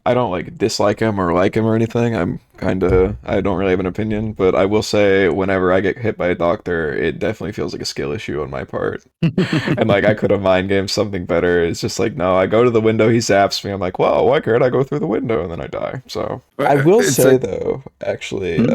I don't like dislike him or like him or anything. I don't really have an opinion, but I will say whenever I get hit by a Doctor, it definitely feels like a skill issue on my part. And like I could have mind gamed something better. It's just like, no, I go to the window, he zaps me. I'm like, well, why can't I go through the window? And then I die. So I will say though, actually,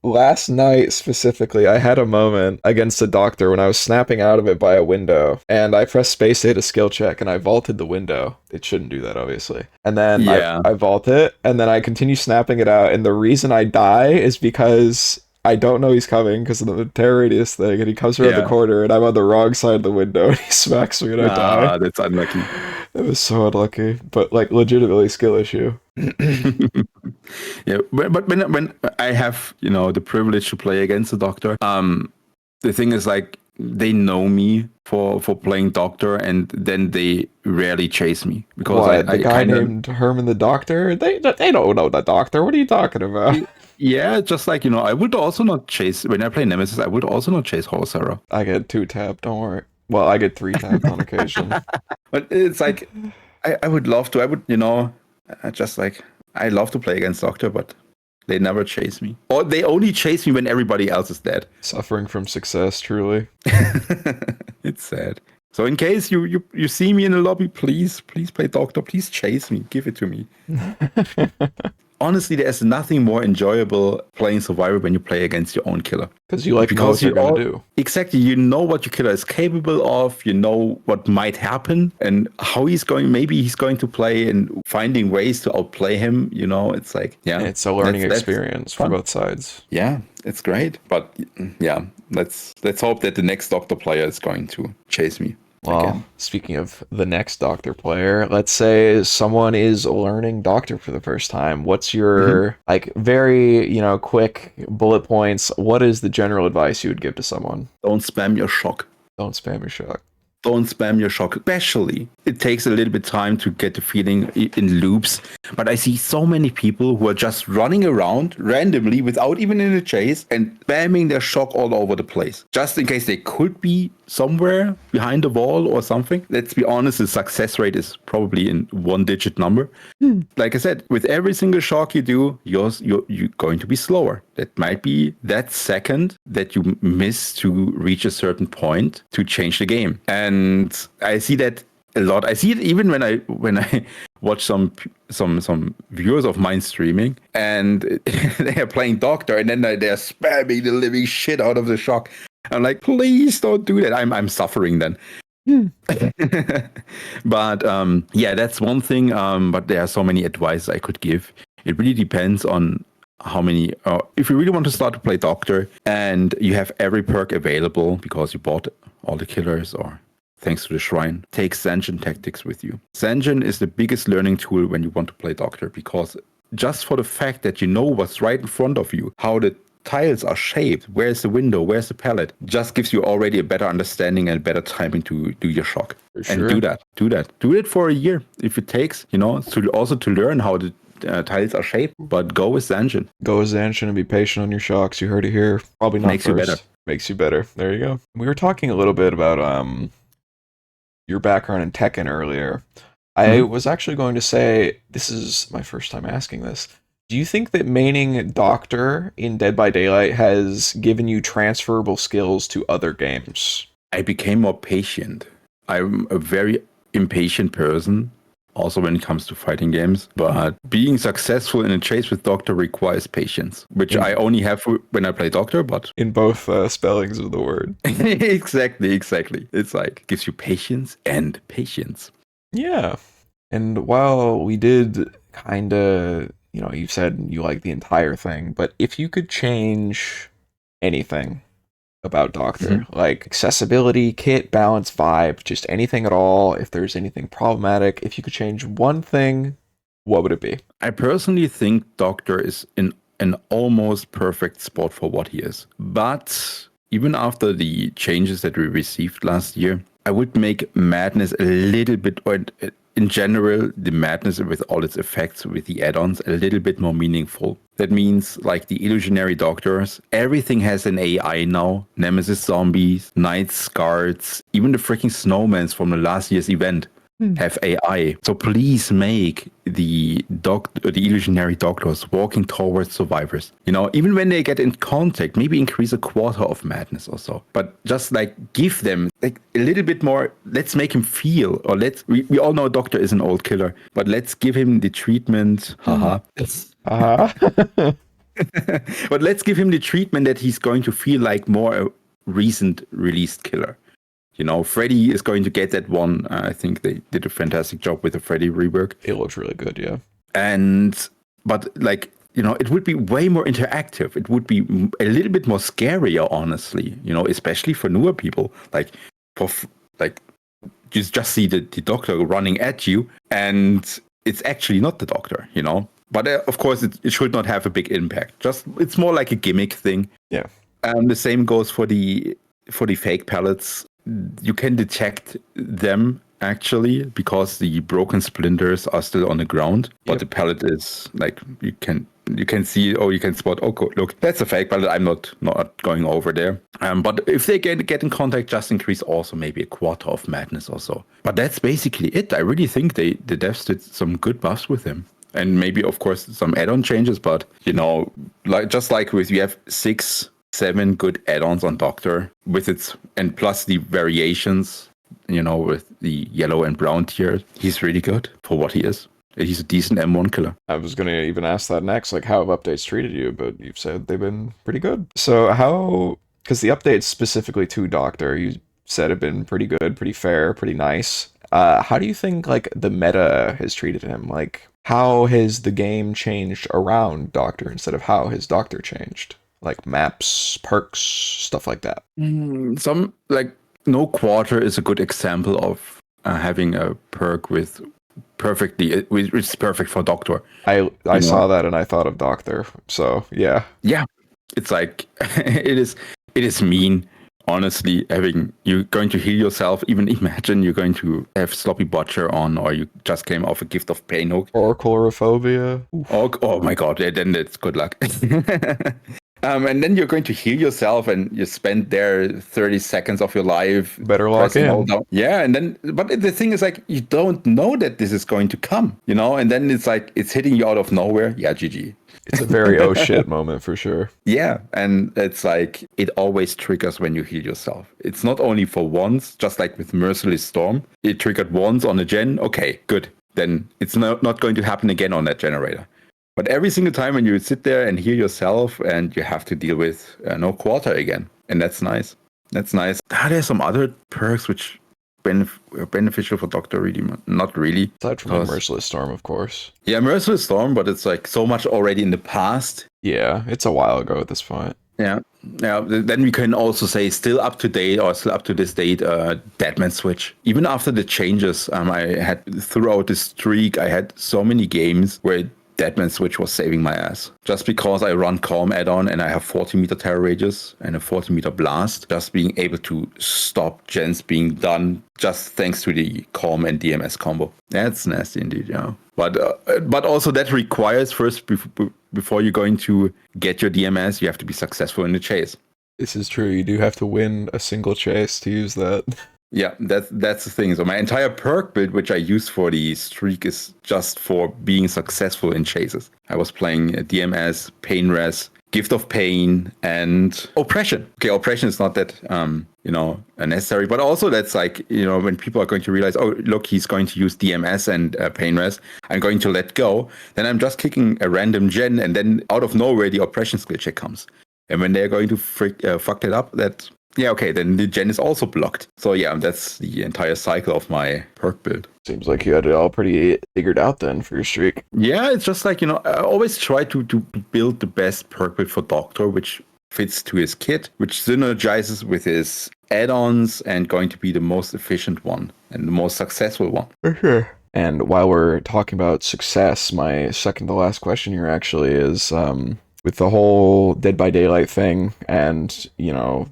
last night specifically, I had a moment against a Doctor when I was snapping out of it by a window, and I pressed space to hit a skill check, and I vaulted the window. It shouldn't do that, obviously. And then I vault it, and then I continue snapping it out, and the reason I die is because I don't know he's coming because of the terror radius thing, and he comes around the corner, and I'm on the wrong side of the window, and he smacks me, and I die. That's unlucky. It was so unlucky, but like legitimately skill issue. Yeah, but when I have the privilege to play against the Doctor, the thing is like they know me for playing Doctor, and then they rarely chase me because the guy named Herman the Doctor. They don't know the Doctor. What are you talking about? Yeah, just like I would also not chase when I play Nemesis. I would also not chase horceror. I get 2 tapped. Don't worry. Well, I get 3 tapped on occasion. But it's like I would love to. I would just like I love to play against Doctor, but they never chase me. Or they only chase me when everybody else is dead. Suffering from success, truly. It's sad. So in case you see me in the lobby, please play Doctor. Please chase me. Give it to me. Honestly, there's nothing more enjoyable playing Survivor when you play against your own killer. Because you know what you're going to do. Exactly. You know what your killer is capable of. You know what might happen and how maybe he's going to play, and finding ways to outplay him. It's like, yeah. It's a learning experience for both sides. Yeah, it's great. But yeah, let's hope that the next Doctor player is going to chase me. Well, speaking of the next Doctor player, let's say someone is learning Doctor for the first time. What's your, like, very, quick bullet points? What is the general advice you would give to someone? Don't spam your shock. Don't spam your shock. Don't spam your shock. Especially, it takes a little bit time to get the feeling in loops. But I see so many people who are just running around randomly without even in a chase and spamming their shock all over the place. Just in case they could be somewhere behind the wall or something. Let's be honest, the success rate is probably in 1-digit number. Like I said, with every single shock you do, you're going to be slower. That might be that second that you miss to reach a certain point to change the game. And I see that a lot. I see it even when I watch some viewers of mine streaming and they are playing Doctor and then they're spamming the living shit out of the shock. I'm like, please don't do that. I'm suffering then. But yeah, that's one thing. But there are so many advice I could give. It really depends on how many. If you really want to start to play Doctor and you have every perk available because you bought all the killers or thanks to the shrine, take Zengen Tactics with you. Zengen is the biggest learning tool when you want to play Doctor because just for the fact that you know what's right in front of you, how the tiles are shaped, where's the window, where's the palette, just gives you already a better understanding and better timing to do your shock. Sure. And do it for a year if it takes, to learn how the tiles are shaped, but go with Zengen. Go with Zengen and be patient on your shocks. You heard it here. Probably not Makes first. you better. Makes you better. There you go. We were talking a little bit about your background in Tekken earlier. I was actually going to say, this is my first time asking this. Do you think that maining Doctor in Dead by Daylight has given you transferable skills to other games? I became more patient. I'm a very impatient person, also when it comes to fighting games. But being successful in a chase with Doctor requires patience, which I only have when I play Doctor, but... In both spellings of the word. Exactly. It's like, gives you patience and patience. Yeah. And while we did kind of... you said you like the entire thing, but if you could change anything about Doctor, like accessibility, kit, balance, vibe, just anything at all, if there's anything problematic, if you could change one thing, what would it be? I personally think Doctor is in an almost perfect spot for what he is. But even after the changes that we received last year, I would make Madness a little bit, or in general, the Madness with all its effects with the add-ons a little bit more meaningful. That means like the illusionary doctors, everything has an AI now. Nemesis zombies, Knights, guards, even the freaking snowmans from the last year's event have AI. So please make the illusionary doctors walking towards survivors. Even when they get in contact, maybe increase a quarter of madness or so. But just like give them like a little bit more. Let's make him feel, or we all know Doctor is an old killer, but let's give him the treatment. But let's give him the treatment that he's going to feel like more a recent released killer. Freddy is going to get that one. I think they did a fantastic job with the Freddy rework. It looks really good, yeah. But it would be way more interactive. It would be a little bit more scarier, honestly. Especially for newer people. You just see the Doctor running at you, and it's actually not the Doctor. But of course, it should not have a big impact. It's more like a gimmick thing. Yeah. The same goes for the fake pallets. You can detect them actually because the broken splinters are still on the ground, but the pallet is like you can see, or you can spot. Oh, look, that's a fake pallet. I'm not going over there. But if they get in contact, just increase also maybe a quarter of madness or so. But that's basically it. I really think the devs did some good buffs with him. And maybe, of course, some add-on changes, but like with you have 6-7 good add-ons on Doctor with its, and plus the variations, with the yellow and brown tier. He's really good for what he is. He's a decent M1 killer. I was going to even ask that next, like how have updates treated you, but you've said they've been pretty good. So because the updates specifically to Doctor, you said have been pretty good, pretty fair, pretty nice. How do you think like the meta has treated him? Like how has the game changed around Doctor instead of how has Doctor changed? Like maps, perks, stuff like that. Some like No quarter is a good example of having a perk with which is perfect for Doctor. I saw that and I thought of Doctor. So yeah. Yeah, it's like it is mean. Honestly, having you going to heal yourself. Even imagine you're going to have Sloppy Butcher on, or you just came off a Gift of Pain hook. Or chlorophobia. Oh my god, yeah, then that's good luck. And then you're going to heal yourself, and you spend there 30 seconds of your life. Better lock in. Yeah, and then, but the thing is, like, you don't know that this is going to come, and then it's like, it's hitting you out of nowhere. Yeah, GG. It's a very oh shit moment for sure. Yeah, and it's like, it always triggers when you heal yourself. It's not only for once, just like with Merciless Storm. It triggered once on a gen. Okay, good. Then it's not going to happen again on that generator. But every single time when you sit there and heal yourself, and you have to deal with no quarter again. And that's nice. That's nice. There's some other perks which are beneficial for Doctor, really. Not really. Aside from the Merciless Storm, of course. Yeah, Merciless Storm, but it's like so much already in the past. Yeah, it's a while ago at this point. Yeah. Then we can also say still up to date, or still up to this date, Deadman Switch. Even after the changes, I had throughout the streak, I had so many games where Deadman Switch was saving my ass. Just because I run Calm add-on and I have 40-meter terror rages and a 40-meter blast, just being able to stop gens being done just thanks to the Calm and DMS combo. That's nasty indeed, yeah. But also that requires first, before you're going to get your DMS, you have to be successful in the chase. This is true. You do have to win a single chase to use that. Yeah, that's the thing. So my entire perk build, which I use for the streak, is just for being successful in chases. I was playing DMS, Pain Res, Gift of Pain, and Oppression. Okay, Oppression is not that necessary, but also that's like, when people are going to realize, oh look, he's going to use DMS and Pain Res, I'm going to let go. Then I'm just kicking a random gen, and then out of nowhere the Oppression skill check comes. And when they're going to fuck it up, then the gen is also blocked. So yeah, that's the entire cycle of my perk build. Seems like you had it all pretty figured out then for your streak. Yeah, it's just like, I always try to build the best perk build for Doctor, which fits to his kit, which synergizes with his add-ons, and going to be the most efficient one and the most successful one. For sure. And while we're talking about success, my second to last question here actually is, with the whole Dead by Daylight thing and,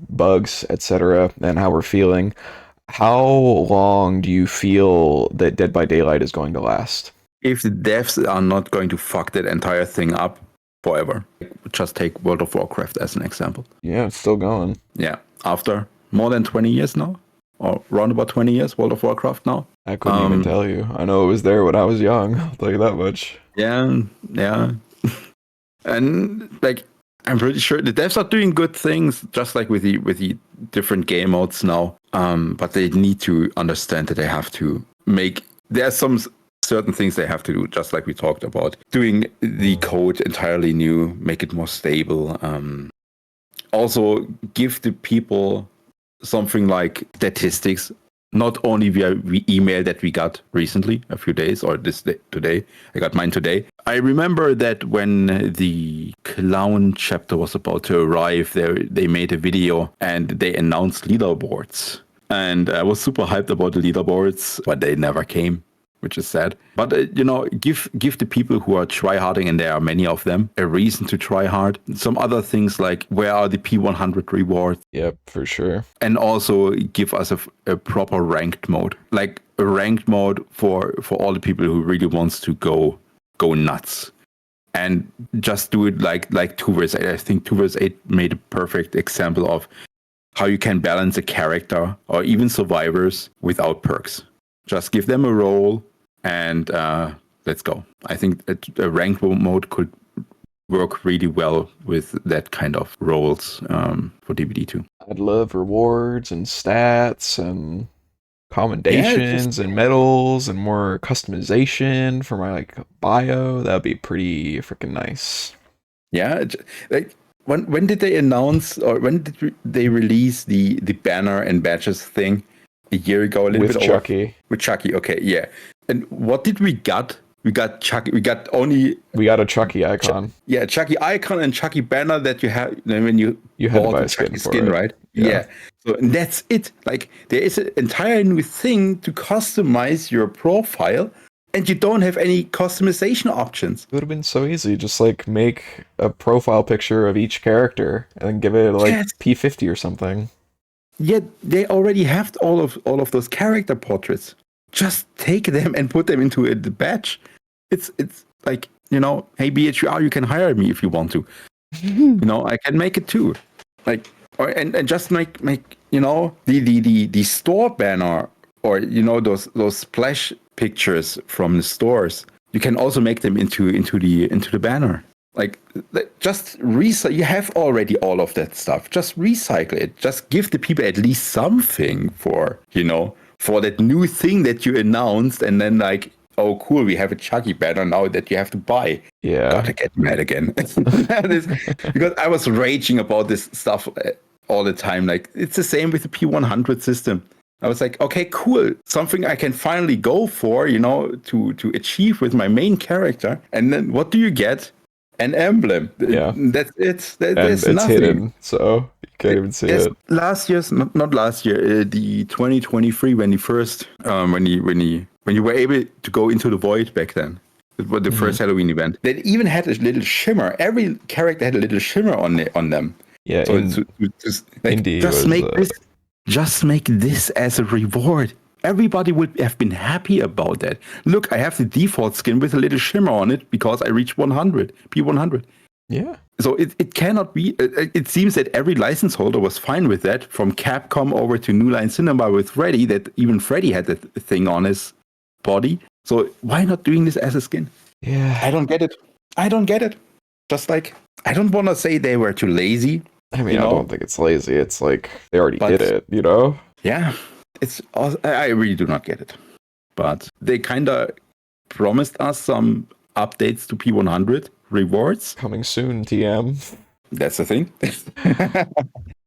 bugs, etc., and how we're feeling, how long do you feel that Dead by Daylight is going to last? If the devs are not going to fuck that entire thing up forever, just take World of Warcraft as an example. Yeah, it's still going. Yeah, after more than 20 years now, or around about 20 years, World of Warcraft now. I couldn't even tell you. I know it was there when I was young, I'll tell you that much. Yeah. And like, I'm pretty sure the devs are doing good things, just like with the different game modes now. But they need to understand that they have to there are some certain things they have to do, just like we talked about. Doing the code entirely new, make it more stable. Also give the people something like statistics. Not only via email that we got recently, a few days, or today. I got mine today. I remember that when the Clown chapter was about to arrive, they made a video and they announced leaderboards. And I was super hyped about the leaderboards, but they never came, which is sad. But, give the people who are tryharding, and there are many of them, a reason to try hard. Some other things like, where are the P100 rewards? Yep, for sure. And also give us a proper ranked mode. Like a ranked mode for all the people who really wants to go nuts. And just do it like 2 vs 8. I think 2 vs 8 made a perfect example of how you can balance a character, or even survivors, without perks. Just give them a role, and let's go. I think a ranked mode could work really well with that kind of roles for DBD2. I'd love rewards and stats and commendations and medals and more customization for my bio. That'd be pretty freaking nice. Yeah, like when did they announce, or when did they release the banner and badges thing? A year ago, a little bit Chucky. With Chucky, okay, yeah. And what did we got? We got Chucky. We got a Chucky icon. Chucky icon and Chucky banner that you have when you had to buy a Chucky skin, right? Yeah. So and that's it. Like there is an entire new thing to customize your profile, and you don't have any customization options. It would have been so easy. Just like make a profile picture of each character and then give it like Yes. P50 or something. Yet they already have all of those character portraits. Just take them and put them into the badge. It's like, hey BHR, you can hire me if you want to. I can make it too. Like and just make the store banner, or those splash pictures from the stores. You can also make them into the banner. Like, just recycle. You have already all of that stuff. Just recycle it. Just give the people at least something for that new thing that you announced, and then like, oh cool, we have a Chucky banner now that you have to buy. Yeah. Gotta get mad again. Because I was raging about this stuff all the time. Like, it's the same with the P100 system. I was like, okay, cool. Something I can finally go for, to achieve with my main character. And then what do you get? An emblem. Yeah. That's it. And There's it's nothing. hidden, so you can't even see it. Last year's, not last year, the 2023, when you first, when you were able to go into the void back then. It was the first Halloween event. They even had a little shimmer. Every character had a little shimmer on them. Yeah, So Indy just was, make this as a reward. Everybody would have been happy about that. Look, I have the default skin with a little shimmer on it because I reached 100, P100. Yeah. So it cannot be. It seems that every license holder was fine with that, from Capcom over to New Line Cinema with Freddy, that even Freddy had that thing on his body. So why not doing this as a skin? Yeah. I don't get it. Just like, I don't want to say they were too lazy. I mean, I don't think it's lazy. It's like they already did it, Yeah. I really do not get it. But they kind of promised us some updates to P100 rewards. Coming soon, TM. That's the thing.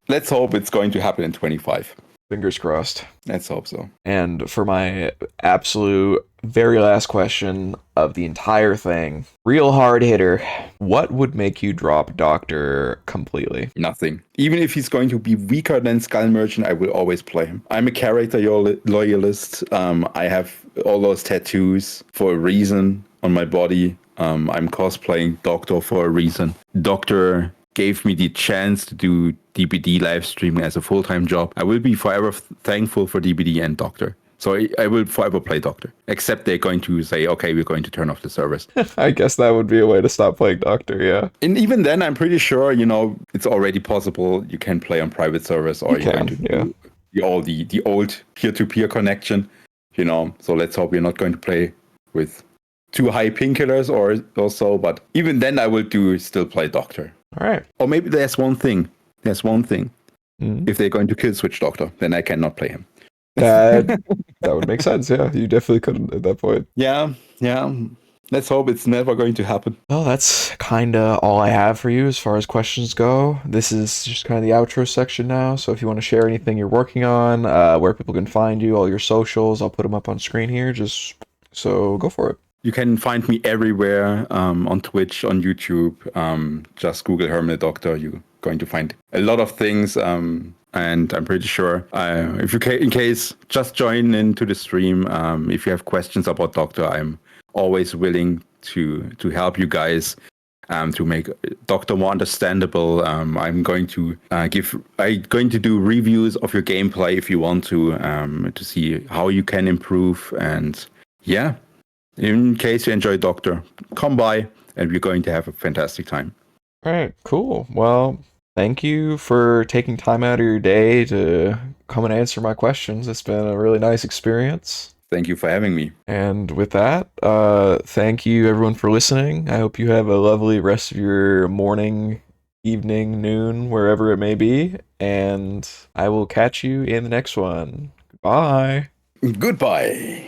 Let's hope it's going to happen in 25. Fingers crossed. Let's hope so. And for my absolute very last question of the entire thing, real hard hitter, what would make you drop Doctor completely? Nothing. Even if he's going to be weaker than Skull Merchant, I will always play him. I'm a character loyalist. I have all those tattoos for a reason on my body. I'm cosplaying Doctor for a reason. Doctor gave me the chance to do DBD live streaming as a full-time job. I will be forever thankful for DBD and Doctor. So I will forever play Doctor. Except they're going to say, okay, we're going to turn off the servers. I guess that would be a way to stop playing Doctor, yeah. And even then, I'm pretty sure, it's already possible. You can play on private servers, or you're going to do the old peer-to-peer connection, So let's hope we're not going to play with too high painkillers or so. But even then, I will still play Doctor. All right. Or maybe there's one thing. If they're going to kill Switch Doctor, then I cannot play him. That would make sense, yeah. You definitely couldn't at that point. Yeah. Let's hope it's never going to happen. Well, that's kind of all I have for you as far as questions go. This is just kind of the outro section now, so if you want to share anything you're working on, where people can find you, all your socials, I'll put them up on screen here, so go for it. You can find me everywhere, on Twitch, on YouTube. Just Google HermanTheDoctor. You're going to find a lot of things. And I'm pretty sure, if you in case, just join into the stream. If you have questions about Doctor, I'm always willing to help you guys, to make Doctor more understandable. I'm going to do reviews of your gameplay if you want to see how you can improve. And yeah. In case you enjoy Doctor, come by and we're going to have a fantastic time. All right, cool. Well, thank you for taking time out of your day to come and answer my questions. It's been a really nice experience. Thank you for having me. And with that, thank you everyone for listening. I hope you have a lovely rest of your morning, evening, noon, wherever it may be. And I will catch you in the next one. Goodbye. Goodbye.